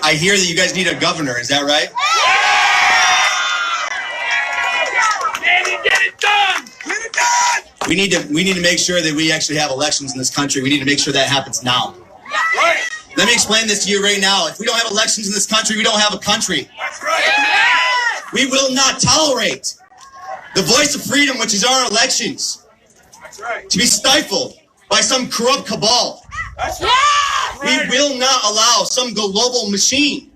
I hear that you guys need a governor. Is that right? Get it done! Get it done! We need to make sure that we actually have elections in this country. We need to make sure that happens now. Right. Let me explain this to you right now. If we don't have elections in this country, we don't have a country. That's right. We will not tolerate the voice of freedom, which is our elections, That's right. to be stifled by some corrupt cabal. That's right. We will not allow some global machine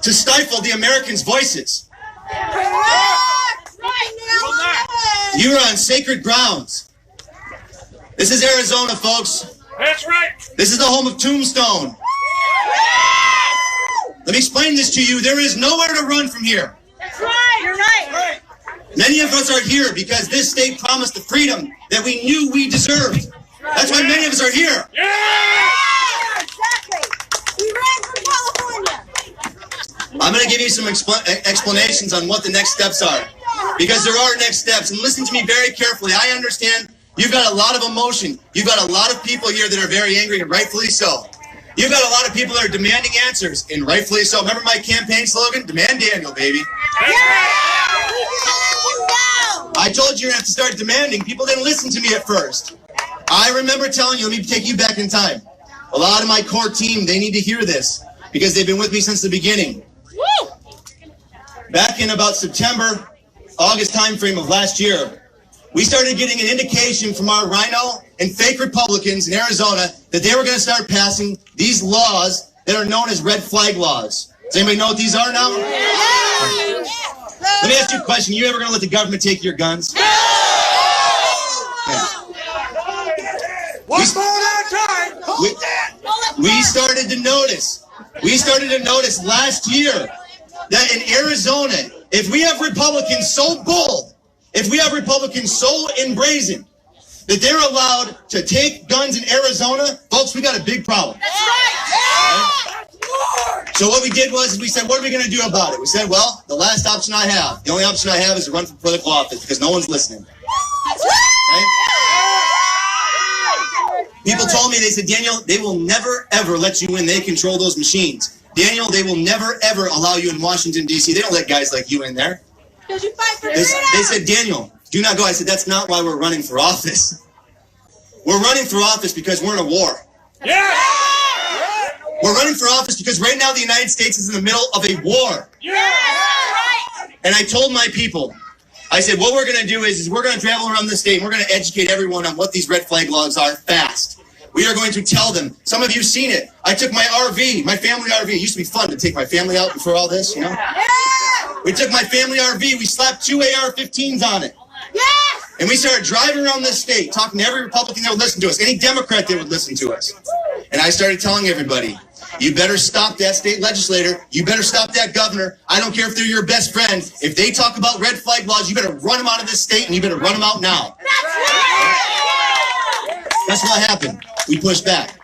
to stifle the Americans' voices. You are on sacred grounds. This is Arizona, folks. That's right. This is the home of Tombstone. Let me explain this to you. There is nowhere to run from here. That's right. You're right. Many of us are here because this state promised the freedom that we knew we deserved. That's why many of us are here. Yeah! Exactly. We ran from California. I'm going to give you some explanations on what the next steps are, because there are next steps. And listen to me very carefully. I understand you've got a lot of emotion. You've got a lot of people here that are very angry, and rightfully so. You've got a lot of people that are demanding answers, and rightfully so. Remember my campaign slogan? Demand Daniel, baby. I told you you're going to have to start demanding. People didn't listen to me at first. I remember telling you, let me take you back in time. A lot of my core team, they need to hear this because they've been with me since the beginning. Back in about September, August timeframe of last year, we started getting an indication from our rhino and fake Republicans in Arizona that they were going to start passing these laws that are known as red flag laws. Does anybody know what these are now? Let me ask you a question. You ever going to let the government take your guns? One more at a time. Hold that. We started to notice last year that in Arizona, if we have Republicans so bold, if we have Republicans so brazen that they're allowed to take guns in Arizona, folks, we got a big problem. That's right. So what we did was we said, what are we going to do about it? We said, well, the last option I have, the only option I have is to run for political office because no one's listening. Right? People told me, they said, Daniel, they will never, ever let you in. They control those machines. Daniel, they will never, ever allow you in Washington, D.C. They don't let guys like you in there. Did you fight for They said, Daniel, do not go. I said, that's not why we're running for office. We're running for office because we're in a war. Yeah! We're running for office because right now the United States is in the middle of a war. Yeah! And I told my people, I said, what we're going to do is we're going to travel around the state and we're going to educate everyone on what these red flag laws are fast. We are going to tell them. Some of you have seen it. I took my RV, my family RV. It used to be fun to take my family out before all this, you know? We took my family RV. We slapped 2 AR-15s on it. And we started driving around this state, talking to every Republican that would listen to us, any Democrat that would listen to us. And I started telling everybody, you better stop that state legislator. You better stop that governor. I don't care if they're your best friend. If they talk about red flag laws, you better run them out of this state, and you better run them out now. That's what happened. We pushed back.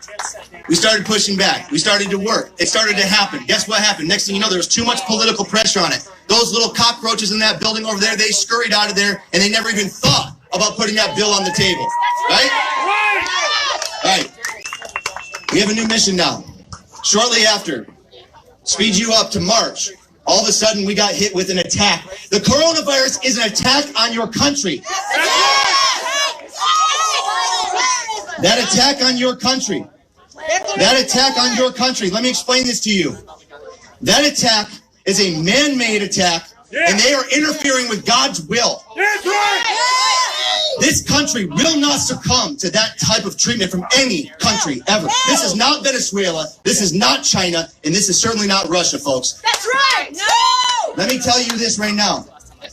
We started pushing back. We started to work. It started to happen. Guess what happened? Next thing you know, there was too much political pressure on it. Those little cockroaches in that building over there, they scurried out of there, and they never even thought about putting that bill on the table. Right? Right. We have a new mission now. Shortly after, speed you up to March, all of a sudden we got hit with an attack. The coronavirus is an attack on your country. That attack on your country. That attack on your country. Let me explain this to you. That attack is a man-made attack, and they are interfering with God's will. That's right! This country will not succumb to that type of treatment from any country ever. This is not Venezuela, this is not China, and this is certainly not Russia, folks. That's right. No. Let me tell you this right now.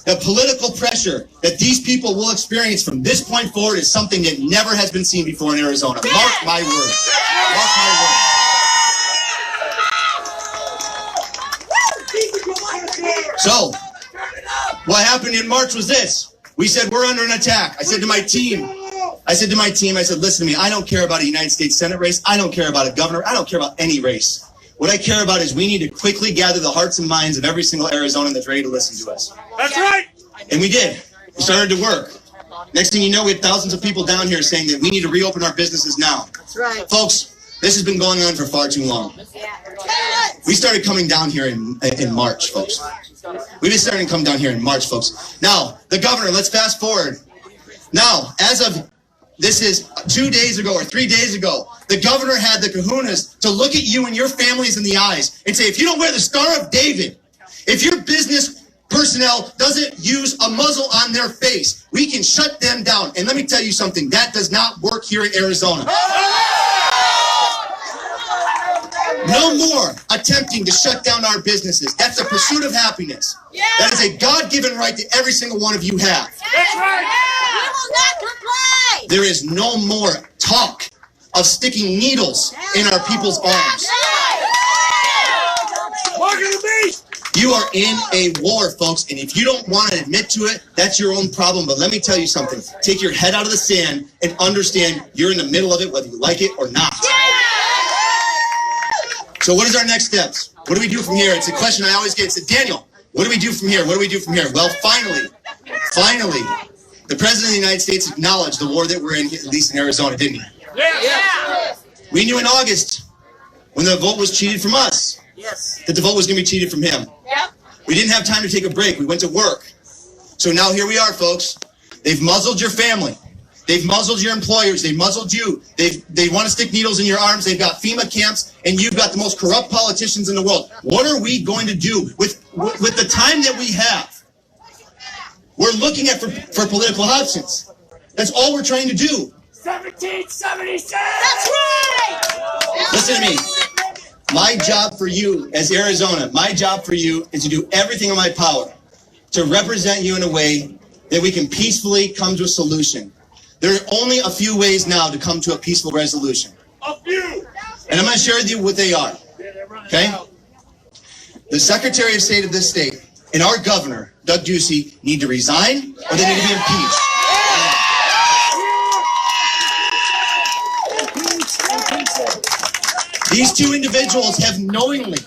The political pressure that these people will experience from this point forward is something that never has been seen before in Arizona. Mark my words. Mark my words. So, what happened in March was this. We said, we're under an attack. I said to my team, listen to me. I don't care about a United States Senate race. I don't care about a governor. I don't care about any race. What I care about is we need to quickly gather the hearts and minds of every single Arizonan that's ready to listen to us. That's right. And we did. We started to work. Next thing you know, we have thousands of people down here saying that we need to reopen our businesses now. That's right. Folks, This has been going on for far too long. We started coming down here in March, folks. We've been starting to come down here in March, folks. Now, the governor, let's fast forward. Now, as of, this is 2 days ago or 3 days ago, the governor had the kahunas to look at you and your families in the eyes and say, if you don't wear the Star of David, if your business personnel doesn't use a muzzle on their face, we can shut them down. And let me tell you something, that does not work here in Arizona. No more attempting to shut down our businesses. That's the pursuit of happiness. That is a God-given right that every single one of you have. That's right. We will not comply. There is no more talk of sticking needles in our people's arms. Look at me. You are in a war, folks, and if you don't want to admit to it, that's your own problem. But let me tell you something. Take your head out of the sand and understand you're in the middle of it, whether you like it or not. So what is our next steps? What do we do from here? It's a question I always get. It's Daniel, what do we do from here? What do we do from here? Well, finally, the President of the United States acknowledged the war that we're in, at least in Arizona, didn't he? Yeah. We knew in August, when the vote was cheated from us, that the vote was going to be cheated from him. We didn't have time to take a break. We went to work. So now here we are, folks. They've muzzled your family. They've muzzled your employers. They've muzzled you. They want to stick needles in your arms. They've got FEMA camps, and you've got the most corrupt politicians in the world. What are we going to do with the time that we have? We're looking at for political options. That's all we're trying to do. 1776. That's right. Listen to me. My job for you as Arizona, my job for you is to do everything in my power to represent you in a way that we can peacefully come to a solution. There are only a few ways now to come to a peaceful resolution. A few. And I'm going to share with you what they are. Okay? The Secretary of State of this state and our governor, Doug Ducey, need to resign or they need to be impeached. These two individuals have knowingly,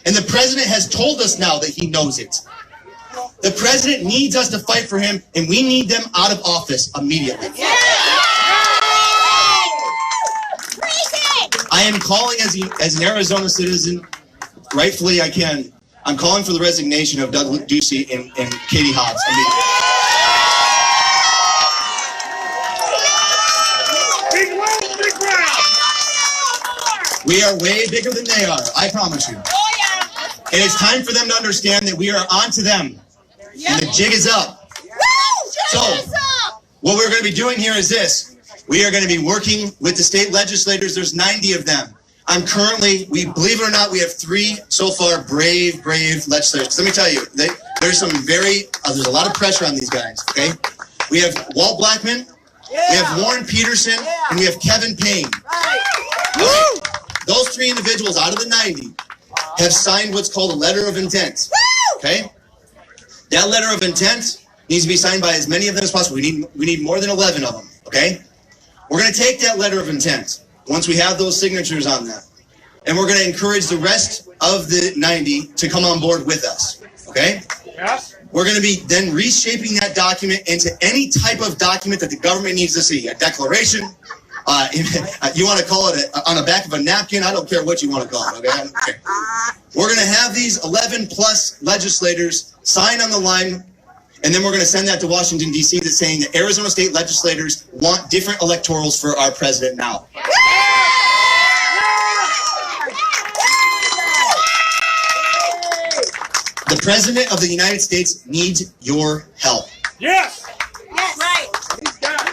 and the president has told us now that he knows it. The president needs us to fight for him, and we need them out of office immediately. I am calling as an Arizona citizen, rightfully I can, I'm calling for the resignation of Doug Ducey and Katie Hobbs immediately. We are way bigger than they are, I promise you. And it's time for them to understand that we are on to them. And the jig is up. So, what we're going to be doing here is this. We are going to be working with the state legislators. There's 90 of them. I'm currently, believe it or not, we have 3 so far brave legislators. Let me tell you, there's a lot of pressure on these guys, okay? We have Walt Blackman, we have Warren Peterson, and we have Kevin Payne. Okay. Those 3 individuals out of the 90 have signed what's called a letter of intent, okay? That letter of intent needs to be signed by as many of them as possible. We need more than 11 of them, okay? We're going to take that letter of intent, once we have those signatures on that, and we're going to encourage the rest of the 90 to come on board with us, okay? Yes. We're going to be then reshaping that document into any type of document that the government needs to see. A declaration, you want to call it on the back of a napkin, I don't care what you want to call it, okay? I don't care. We're going to have these 11 plus legislators sign on the line, and then we're going to send that to Washington, D.C. that's saying that Arizona state legislators want different electorals for our president now. The President of the United States needs your help. Yes. Yes. Right.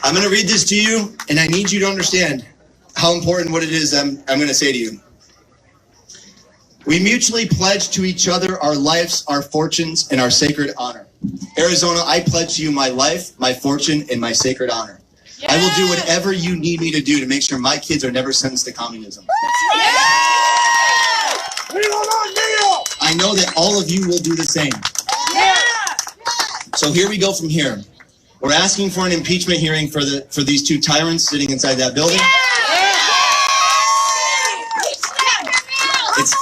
I'm going to read this to you, and I need you to understand how important what it is I'm going to say to you. We mutually pledge to each other our lives, our fortunes, and our sacred honor. Arizona, I pledge to you my life, my fortune, and my sacred honor. Yes. I will do whatever you need me to do to make sure my kids are never sentenced to communism. Yes. We will not kneel. I know that all of you will do the same. Yeah. So here we go from here. We're asking for an impeachment hearing for these 2 tyrants sitting inside that building. It's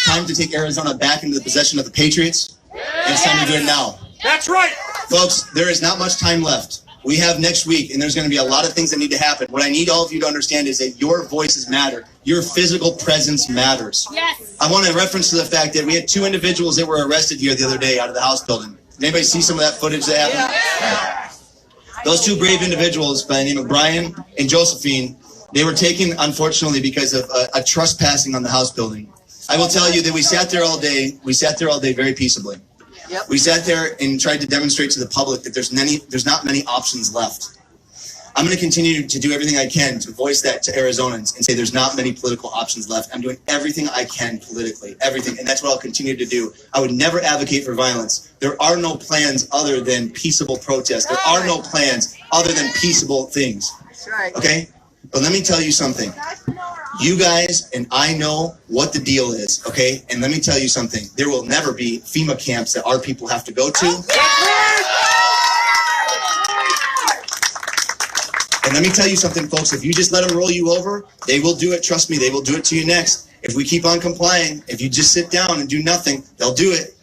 time to take Arizona back into the possession of the Patriots. And it's time to do it now. That's right. Folks, there is not much time left. We have next week, and there's going to be a lot of things that need to happen. What I need all of you to understand is that your voices matter. Your physical presence matters. Yes. I want to reference to the fact that we had 2 individuals that were arrested here the other day out of the House building. Did anybody see some of that footage that happened? Those 2 brave individuals by the name of Brian and Josephine, they were taken, unfortunately, because of a trespassing on the House building. I will tell you that we sat there all day. We sat there all day very peaceably. Yep. We sat there and tried to demonstrate to the public that there's not many options left. I'm going to continue to do everything I can to voice that to Arizonans and say there's not many political options left. I'm doing everything I can politically, everything, and that's what I'll continue to do. I would never advocate for violence. There are no plans other than peaceable protests. There are no plans other than peaceable things. That's right. Okay? But let me tell you something. You guys and I know what the deal is, okay? And let me tell you something. There will never be FEMA camps that our people have to go to. And let me tell you something, folks. If you just let them roll you over, they will do it. Trust me, they will do it to you next. If we keep on complying, if you just sit down and do nothing, they'll do it.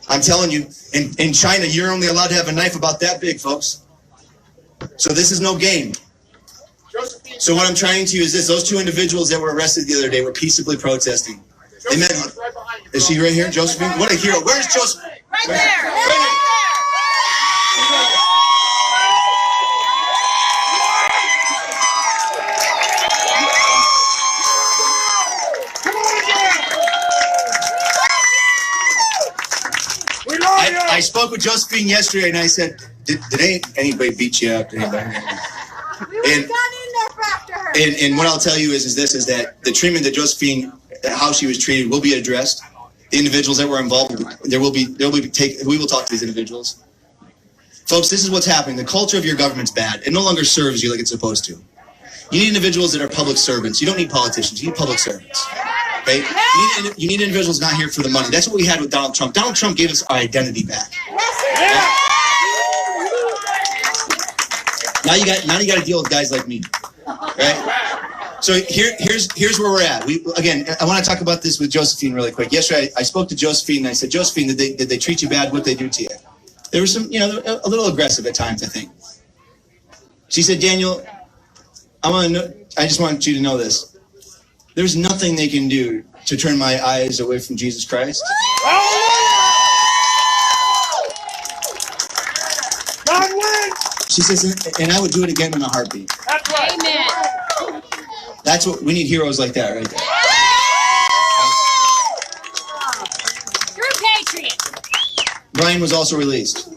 I'm telling you, in China, you're only allowed to have a knife about that big, folks. So this is no game. So what I'm trying to use is those 2 individuals that were arrested the other day were peaceably protesting. They met. Is she right here, Josephine? What a hero! Where's Josephine? Right there. Right I spoke with Josephine yesterday, and I said, "Did anybody beat you up? Anybody?" And what I'll tell you is that the treatment that Josephine, how she was treated, will be addressed. The individuals that were involved, we will talk to these individuals. Folks, this is what's happening. The culture of your government's bad. It no longer serves you like it's supposed to. You need individuals that are public servants. You don't need politicians. You need public servants. Okay? You need individuals not here for the money. That's what we had with Donald Trump. Donald Trump gave us our identity back. Now you got to deal with guys like me. Right? So here's where we're at. I want to talk about this with Josephine really quick. Yesterday I spoke to Josephine and I said, Josephine, did they treat you bad? What did they do to you? There was some, a little aggressive at times, I think. She said, Daniel, I just want you to know this. There's nothing they can do to turn my eyes away from Jesus Christ. God wins. She says, and I would do it again in a heartbeat. That's right. Amen. That's what we need, heroes like that right there. True patriot. Brian was also released.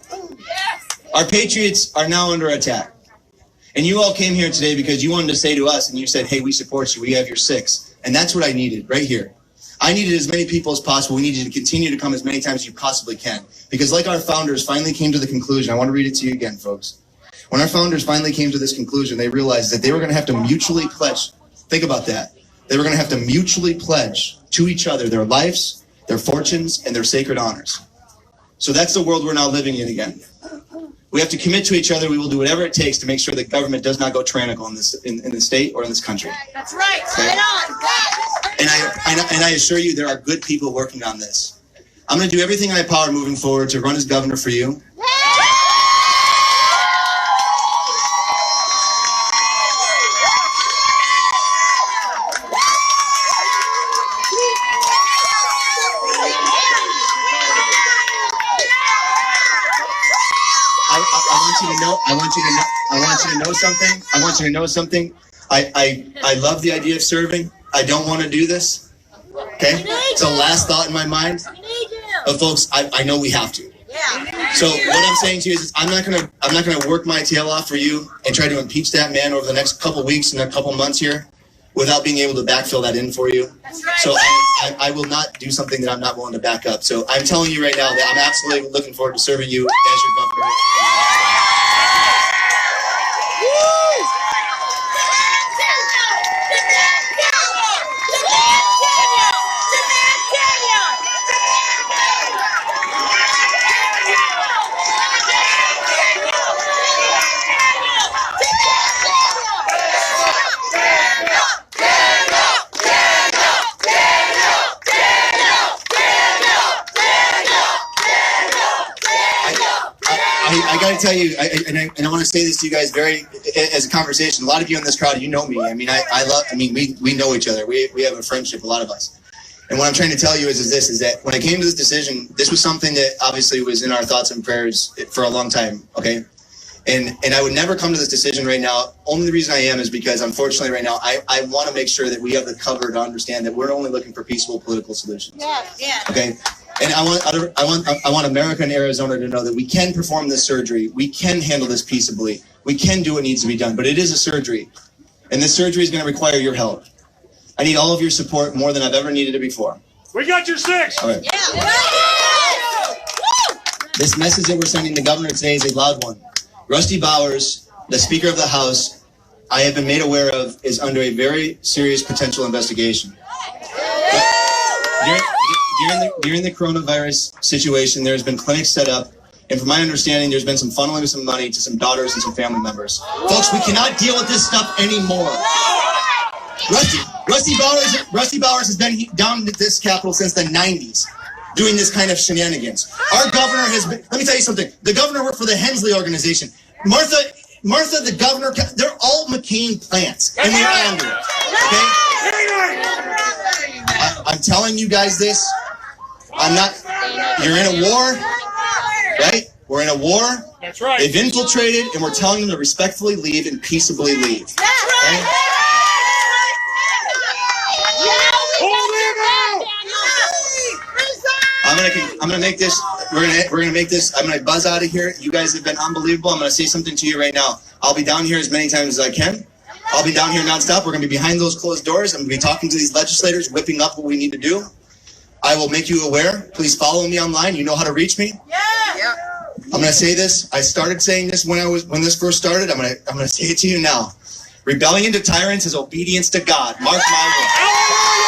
Our patriots are now under attack. And you all came here today because you wanted to say to us, and you said, hey, we support you. We have your 6. And that's what I needed right here. I needed as many people as possible. We need you to continue to come as many times as you possibly can. Because like our founders finally came to the conclusion, I want to read it to you again, folks. When our founders finally came to this conclusion, they realized that they were going to have to mutually pledge. Think about that. They were going to have to mutually pledge to each other their lives, their fortunes, and their sacred honors. So that's the world we're now living in again. We have to commit to each other. We will do whatever it takes to make sure that government does not go tyrannical in the state or in this country. That's right. Okay? Right on. And I assure you there are good people working on this. I'm going to do everything in my power moving forward to run as governor for you. I want you to know something. I love the idea of serving. I don't want to do this. Okay? It's the last thought in my mind. But folks, I know we have to. So what I'm saying to you is I'm not gonna work my tail off for you and try to impeach that man over the next couple weeks and a couple months here without being able to backfill that in for you. So I will not do something that I'm not willing to back up. So I'm telling you right now that I'm absolutely looking forward to serving you as your governor. I tell you, I want to say this to you guys as a conversation. A lot of you in this crowd, you know me. I mean, we know each other. We have a friendship, a lot of us. And what I'm trying to tell you is that when I came to this decision, this was something that obviously was in our thoughts and prayers for a long time, okay? And I would never come to this decision right now. Only the reason I am is because, unfortunately, right now, I want to make sure that we have the cover to understand that we're only looking for peaceful political solutions. Yeah. Okay? And I want America and Arizona to know that we can perform this surgery. We can handle this peaceably. We can do what needs to be done. But it is a surgery. And this surgery is going to require your help. I need all of your support more than I've ever needed it before. We got your 6. All right. This message that we're sending the governor today is a loud one. Rusty Bowers, the Speaker of the House, I have been made aware of, is under a very serious potential investigation. During the coronavirus situation, there's been clinics set up, and from my understanding, there's been some funneling of some money to some daughters and some family members. Folks, we cannot deal with this stuff anymore. Rusty Bowers has been down at this Capitol since the 90s, doing this kind of shenanigans. Our governor has been, let me tell you something, the governor worked for the Hensley organization. Martha, the governor, they're all McCain plants, and they're all under it, okay? I'm telling you guys this, you're in a war, right? We're in a war. That's right. They've infiltrated, and we're telling them to respectfully leave and peaceably leave. Okay? I'm gonna make this. We're gonna make this. I'm gonna buzz out of here. You guys have been unbelievable. I'm gonna say something to you right now. I'll be down here as many times as I can. I'll be down here nonstop. We're gonna be behind those closed doors. I'm gonna be talking to these legislators, whipping up what we need to do. I will make you aware. Please follow me online. You know how to reach me. Yeah. I'm gonna say this. I started saying this when this first started. I'm gonna say it to you now. Rebellion to tyrants is obedience to God. Mark my words.